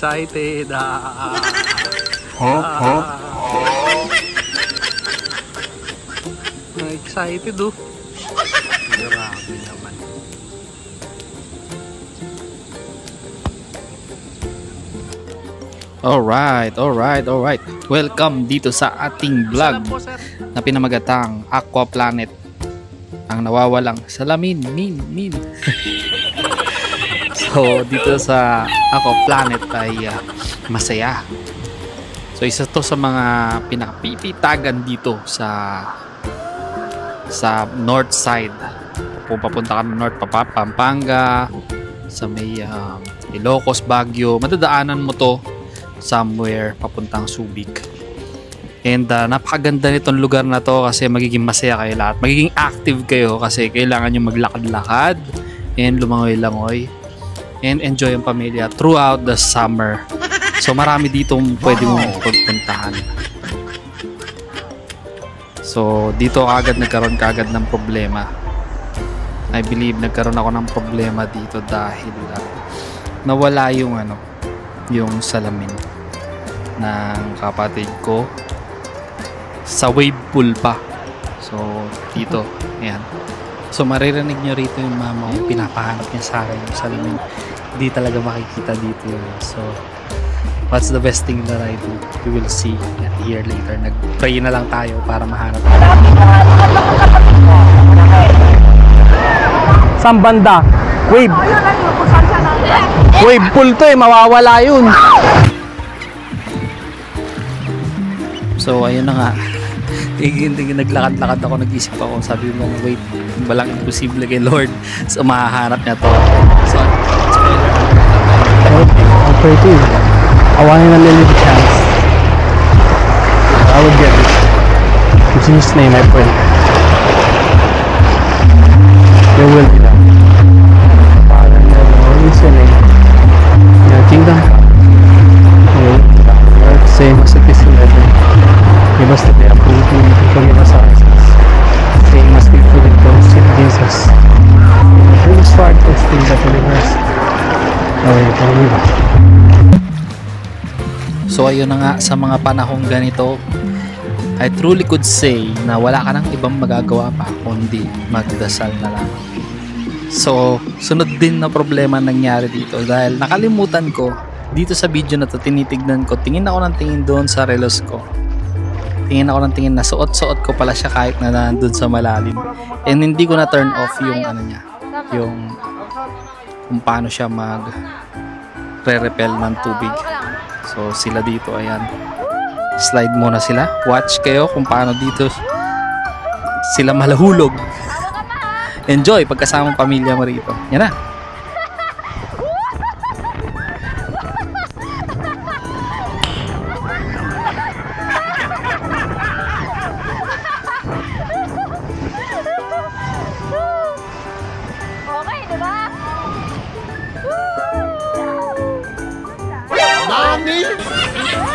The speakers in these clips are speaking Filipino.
excited. Excited oh. Grabe naman. Alright. Welcome dito sa ating vlog na pinamagatang Aqua Planet. Ang nawawalang salamin, min. So dito sa Aqua Planet ay masaya. So isa to sa mga pinakapipitagan dito sa north side. Kung papunta ka ng north, Pampanga, sa may Ilocos, Baguio, madadaanan mo to somewhere papuntang Subic. And napakaganda nitong lugar na to kasi magiging masaya kayo lahat. Magiging active kayo kasi kailangan nyo maglakad-lakad and lumangoy-langoy and enjoy ang pamilya throughout the summer. So marami ditong pwede mong pagpuntahan. So dito nagkaroon kagad ng problema. I believe nagkaroon ako ng problema dito dahil nawala yung salamin ng kapatid ko sa wave pool pa. So dito, ayan. So maririnig nyo rito yung mama ko, pinapahanap niya sa akin yung salamin. Hindi talaga makikita dito yun. So what's the best thing that I do? We will see and hear later. Nag-pray na lang tayo para mahanap. Saan banda? Wave. Wave pool to eh, mawawala yun. So ayun na nga. Naglakad-lakad ako, nag-isip ako. Sabi mo, wait, walang imposible kay Lord. So mahahanap niya to. So I'll pray to you. I want a little chance. I would get it. In Jesus' name I pray. Your will be done. Father in heaven, holy is your name. Your kingdom come. Your will be done. Earth same as it is in heaven. Give us today our food and forgive us our sins. Same as we forgive those in Jesus. Bring us far to things that deliver us. So ayun na nga, sa mga panahong ganito, I truly could say na wala ka nang ibang magagawa pa kundi magdasal na lang. So sunod din na problema nangyari dito dahil nakalimutan ko dito sa video na to, tinitignan ko, tingin ako ng tingin doon sa relos ko. Tingin ako ng tingin na suot-suot ko pala siya kahit na nandun sa malalim. And hindi ko na turn off yung niya, yung kung paano siya mag-repel ng tubig. So sila dito, ayan. Slide muna sila. Watch kayo kung paano dito sila malahulog. Enjoy pagkasama pamilya mo rito. Yan na.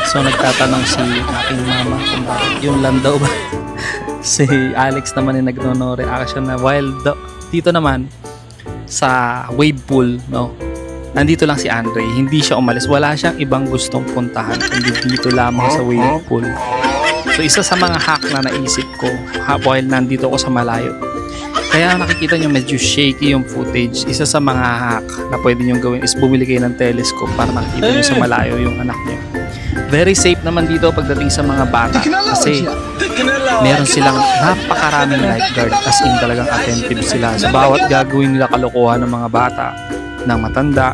So nagtatanong si aking mama kung bakit yung landaw ba. Si Alex naman yung nagno-reaction na while dito naman sa wave pool, no, nandito lang si Andre, hindi siya umalis, wala siyang ibang gustong puntahan kundi dito lamang sa wave pool. So isa sa mga hack na naisip ko while nandito ako sa malayo, kaya nakikita nyo medyo shaky yung footage, isa sa mga hack na pwede nyo gawin is bumili kayo ng telescope para makikita nyo sa malayo yung anak nyo. Very safe naman dito pagdating sa mga bata kasi meron silang napakaraming lifeguard, as in talagang attentive sila sa bawat gagawin nila kalokohan ng mga bata, ng matanda,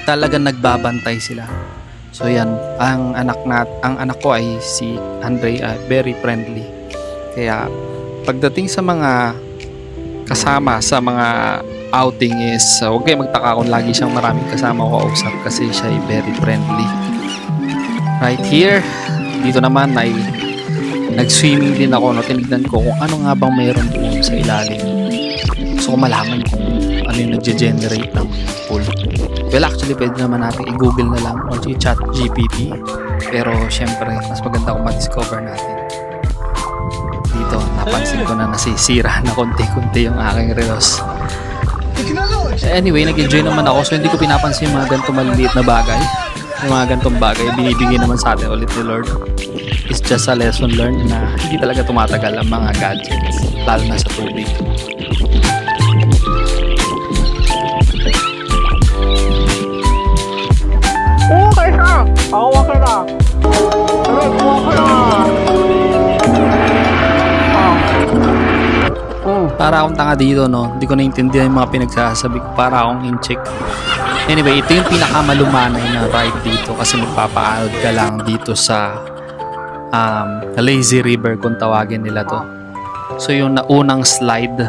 talagang nagbabantay sila. So yan, ang anak ko ay si Andre, very friendly. Kaya pagdating sa mga kasama sa mga outing is huwag kayo magtaka kung lagi siyang maraming kasama o kausap kasi siya ay very friendly. Right here, dito naman ay nag-swimming din ako, no? Tinignan ko kung ano nga bang mayroon doon sa ilalim. So malaman kung ano yung nagge-generate ng pool. Well, actually pwede naman natin i-google na lang o i-chat GPT, pero syempre mas maganda kung ma-discover natin. Dito napansin ko na nasisira na konti-kunti yung aking relos. Anyway, nag-enjoy naman ako, so hindi ko pinapansin yung mga ganito maliliit na bagay. yung mga ganitong bagay, binibigay naman sa atin ulit ni Lord. It's just a lesson learned na hindi talaga tumatagal ang mga gadgets, lalo na sa tubig. Okay na! Okay na! Para akong tanga dito, no? Hindi ko naintindihan yung mga pinagsasabi ko. Para akong in-check. Anyway, ito yung pinakamalumanay na ride dito kasi magpapaanod ka lang dito sa Lazy River kung tawagin nila to. So yung naunang slide,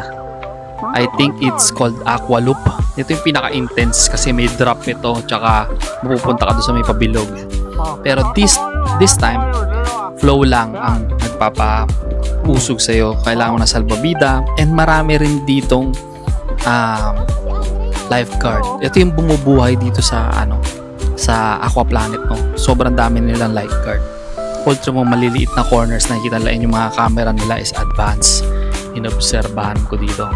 I think it's called Aqua Loop. Ito yung pinaka-intense kasi may drop ito tsaka mapupunta ka doon sa may pabilog. Pero this time, flow lang ang nagpapapusog sa'yo. Kailangan mo na salbabida and marami rin ditong lifeguard. Ito yung bumubuhay dito sa sa Aqua Planet, no. Sobrang dami nilang lifeguard. Ultra mo maliliit na corners, nakikita lang yung mga camera nila is advanced. Inobserbahan ko dito.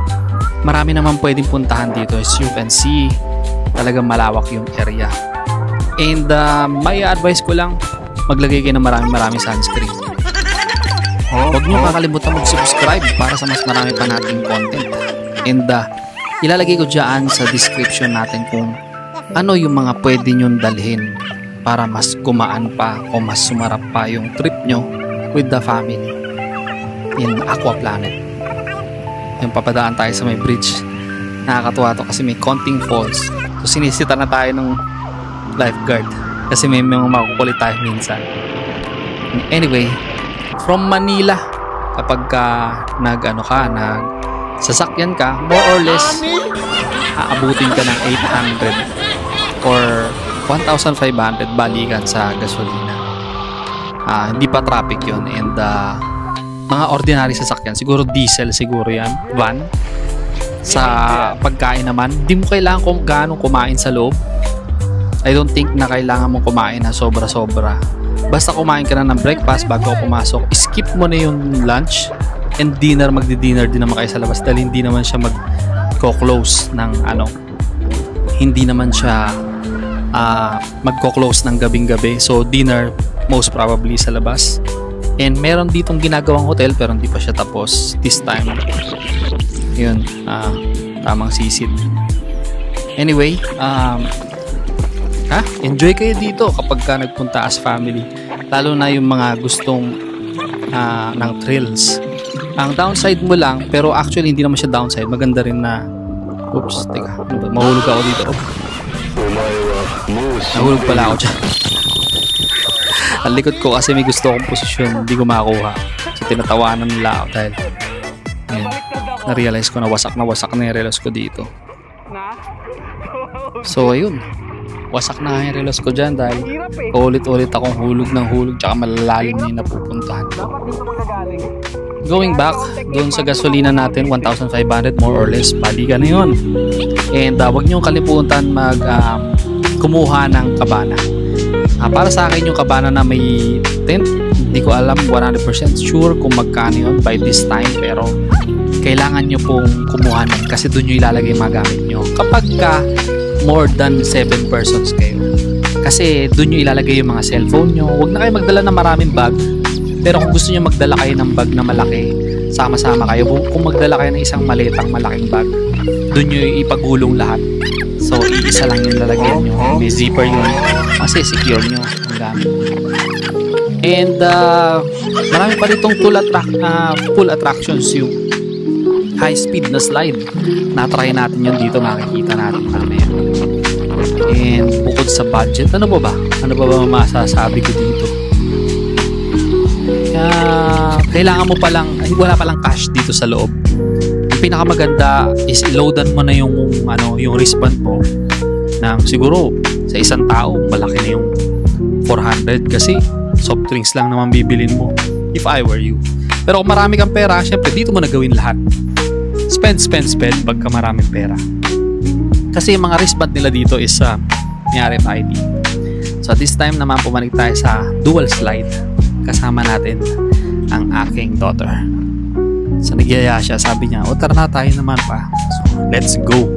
Marami naman pwedeng puntahan dito, as you can see. Talagang malawak yung area. And may advice ko lang, maglagay kayo ng maraming sunscreen. Huwag nyo kakalimutan mag-subscribe para sa mas marami pa nating content. And ilalagay ko dyan sa description natin kung ano yung mga pwede nyong dalhin para mas gumaan pa o mas sumarap pa yung trip nyo with the family in Aqua Planet. Yung papadaan tayo sa may bridge. Nakakatuwa to kasi may konting falls. So sinisita na tayo ng lifeguard kasi may mga makukulit tayo minsan. Anyway, from Manila, kapag sasakyan ka, more or less aabutin ka ng 800 or 1,500 balikan sa gasolina. Hindi pa traffic yun. And mga ordinary sasakyan, siguro diesel siguro yan, van. Sa pagkain naman, di mo kailangan kung gaano kumain sa loob. I don't think na kailangan mong kumain na sobra-sobra. Basta kumain ka na ng breakfast bago pumasok, skip mo na yung lunch and dinner. Magdi-dinner din naman kayo sa labas dahil hindi naman siya mag-close ng hindi naman siya magko-close ng gabing-gabi. So dinner most probably sa labas. And meron ditong ginagawang hotel pero hindi pa siya tapos this time. Yun, tamang sisid. Anyway, enjoy kayo dito kapag ka nagpunta as family. Lalo na yung mga gustong ng thrills. Ang downside mo lang, pero actually hindi naman siya downside. Maganda rin na, oops, teka, mahulog ako dito. Nahulog pala ako dyan. Ang likod ko kasi may gusto akong posisyon, hindi ko makuha. So tinatawanan nila ako dahil na-realize ko na wasak na yung relos ko dito. So ayun, wasak na yung relos ko dyan dahil ulit-ulit akong hulog ng hulog tsaka malalalim na yung napupuntahan ko. Going back doon sa gasolina natin, 1,500 more or less, balikan na yun. And wag nyo kalimutan kumuha ng kabana. Para sa akin yung kabana na may tent, hindi ko alam 100% sure kung magkano yun by this time, pero kailangan nyo pong kumuha nun kasi doon nyo ilalagay yung mga gamit nyo kapag more than 7 persons kayo, kasi doon nyo ilalagay yung mga cellphone nyo. Huwag na kayo magdala ng maraming bag, pero kung gusto nyo magdala kayo ng bag na malaki, sama-sama kayo. Kung magdala kayo ng isang maletang malaking bag, doon nyo ipagulong lahat. So iisa lang yung lalagyan nyo, may zipper yun kasi secure nyo ang gamit. And marami pa ditong full attractions, yung high speed na slide. Na-try natin yun dito, makikita natin mamaya. And bukod sa budget, ano ba masasabi ko dito? Kailangan mo palang, wala palang cash dito sa loob. Ang pinakamaganda is i-loadan mo na yung wristband mo ng siguro sa isang tao malaki na yung 400 kasi soft drinks lang naman bibilin mo if I were you. Pero kung marami kang pera, syempre dito mo na gawin lahat. Spend pagka maraming pera. Kasi yung mga wristband nila dito is may RFID. So this time naman pumanig tayo sa dual slide. Kasama natin ang aking daughter. So nagyaya siya, sabi niya, tara na tayo naman pa. So let's go.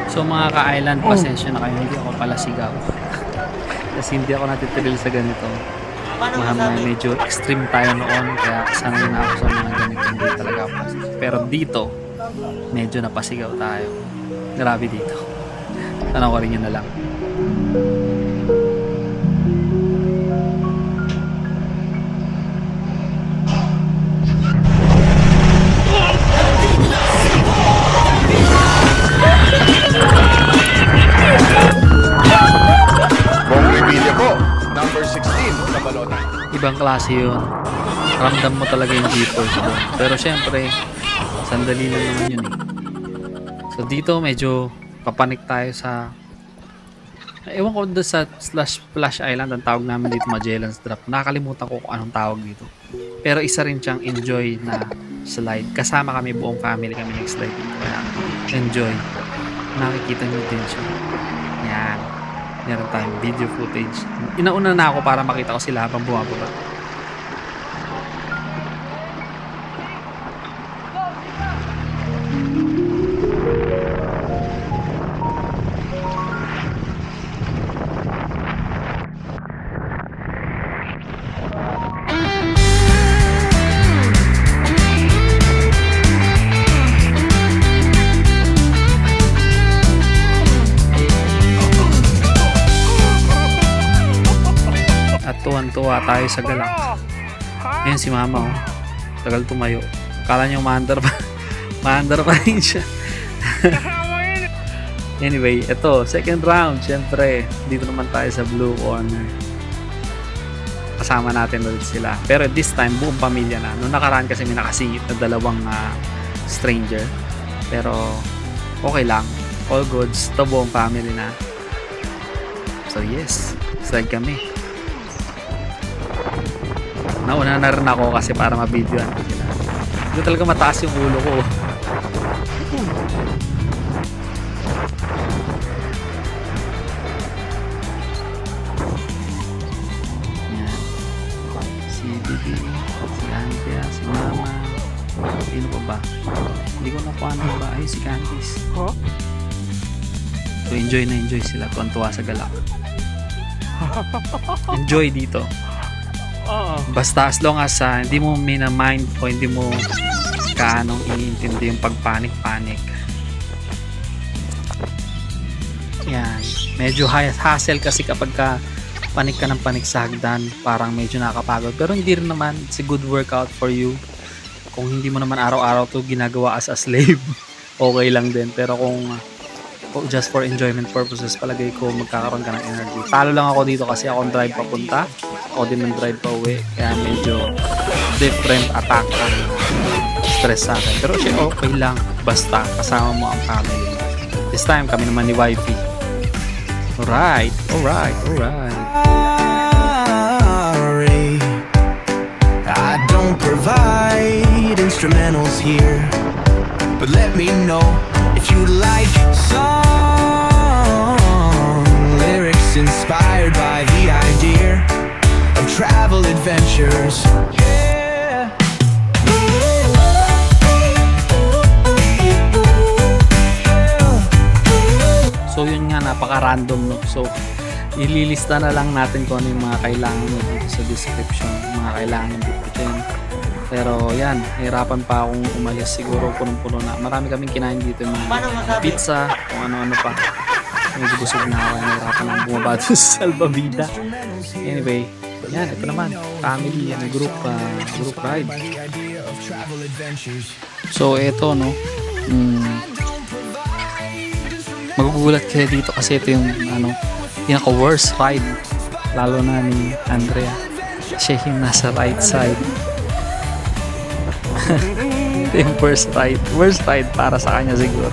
So mga ka-island, pasensya na kayo, hindi ako pala sigaw. Kasi hindi ako natitril sa ganito. Medyo extreme tayo noon, kaya sanay na ako sa mga ganito, hindi talaga ako. Pero dito, medyo napasigaw tayo. Grabe dito. Tanong ko rin yun na lang. Ibang klase yun. Ramdam mo talaga yung G-force doon. Pero syempre, sandali lang naman yun eh. So dito medyo papanik tayo sa, ewan ko doon sa Splash Island, ang tawag namin dito Magellan's Drop. Nakakalimutan ko kung anong tawag dito. Pero isa rin siyang enjoy na slide. Kasama kami, buong family kami nag-slide dito. Kaya enjoy. Nakikita nyo din siya. Yan. Meron tayong video footage. Inauna na ako para makita ko sila habang bumababa. Tuwan-tuwa tayo sa galak. Ayan si mama oh. Tagal tumayo. Kala niyo maandar pa. Maandar pa rin siya. Anyway, ito, second round. Siyempre, dito naman tayo sa blue corner. Kasama natin ulit sila. Pero this time, buong pamilya na. Noong nakaraan kasi may nakasingit na dalawang stranger. Pero, okay lang. All goods. Ito buong family na. So yes, slide kami. Nauna na rin ako kasi para mabidyoan ko sila. Hindi talaga mataas yung ulo ko. Yan. Si Bibi, si Andrea, si Mama. Sino pa ba? Hindi ko nakuha na ba? Ay, si Candice. So enjoy na enjoy sila. Tuwan-tuwa sa galak. Enjoy dito. Basta as long as hindi mo mina-mind o hindi mo kaanong iniintindi yung pagpanik-panik. Yan. Medyo hassle kasi kapag panik ka ng panik sa hagdan, parang medyo nakakapagod. Pero hindi rin naman, it's a good workout for you. Kung hindi mo naman araw-araw to ginagawa as a slave, okay lang din. Pero kung just for enjoyment purposes, palagay ko magkakaroon ka ng energy. Talo lang ako dito kasi ako drive papunta. Ako din ng drive pa uwi. Kaya medyo different attack ang stress sa akin. Pero siya okay lang. Basta kasama mo ang family. This time kami naman ni wifey. Alright. I don't provide instrumentals here, but let me know if you like song lyrics inspired by the idea of travel adventures. Yeah. So yun nga, napaka-random no. So ililista na lang natin kung ano yung mga kailangan mo dito sa description, mga kailangan mo bitbitin. Pero yan, hirapan pa akong umalis, siguro punong-puno na. Marami kaming kinain dito, mga pizza, kung ano-ano pa. Medyo busog na ako, nahirapan akong bumaba sa Salvavida. Anyway, yan, ito naman, family, group ride. So ito no, magugulat kayo dito kasi ito yung pinaka-worst ride, lalo na ni Andrea. Siya yung nasa right side. Ito yung first ride. Worst ride para sa kanya siguro.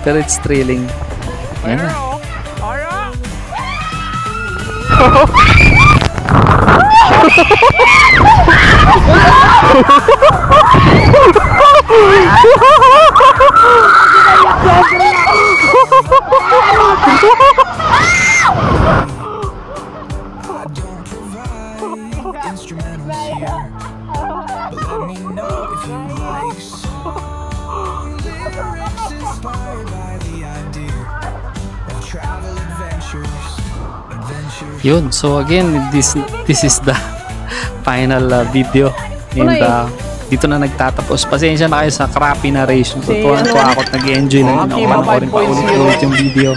Pero it's thrilling. Ayan na. Instrumentals here, but let me know if you like song lyrics inspired by the idea of travel adventures. Yun. So again, this is the final video. And dito na nagtatapos. Pasensya na kayo sa crappy narration. Tuwan-tuwa ako at nag-enjoy lang din ako. Panoorin pa ulit yung video.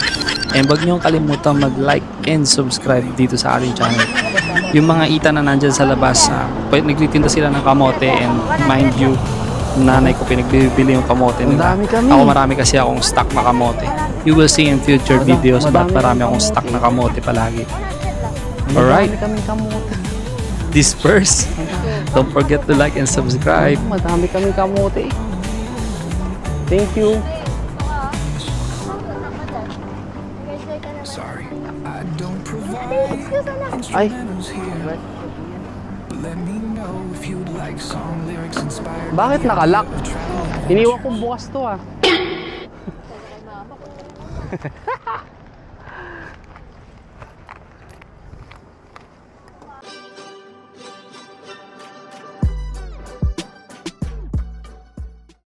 And wag niyong kalimutan mag-like and subscribe dito sa ating channel. Yung mga ita na nandyan sa labas, nagtitinda sila ng kamote, and mind you, nanay ko pinagbibili yung kamote nila. Ako marami kasi akong stock na kamote. You will see in future videos ba't marami akong stock na kamote palagi. Alright, disperse. Don't forget to like and subscribe. Madami kaming kamote. Thank you. Sorry, I don't provide instrumentals here. Let me know if you'd like song lyrics inspired. Bakit nakalock? Iniwan kong bukas to ah.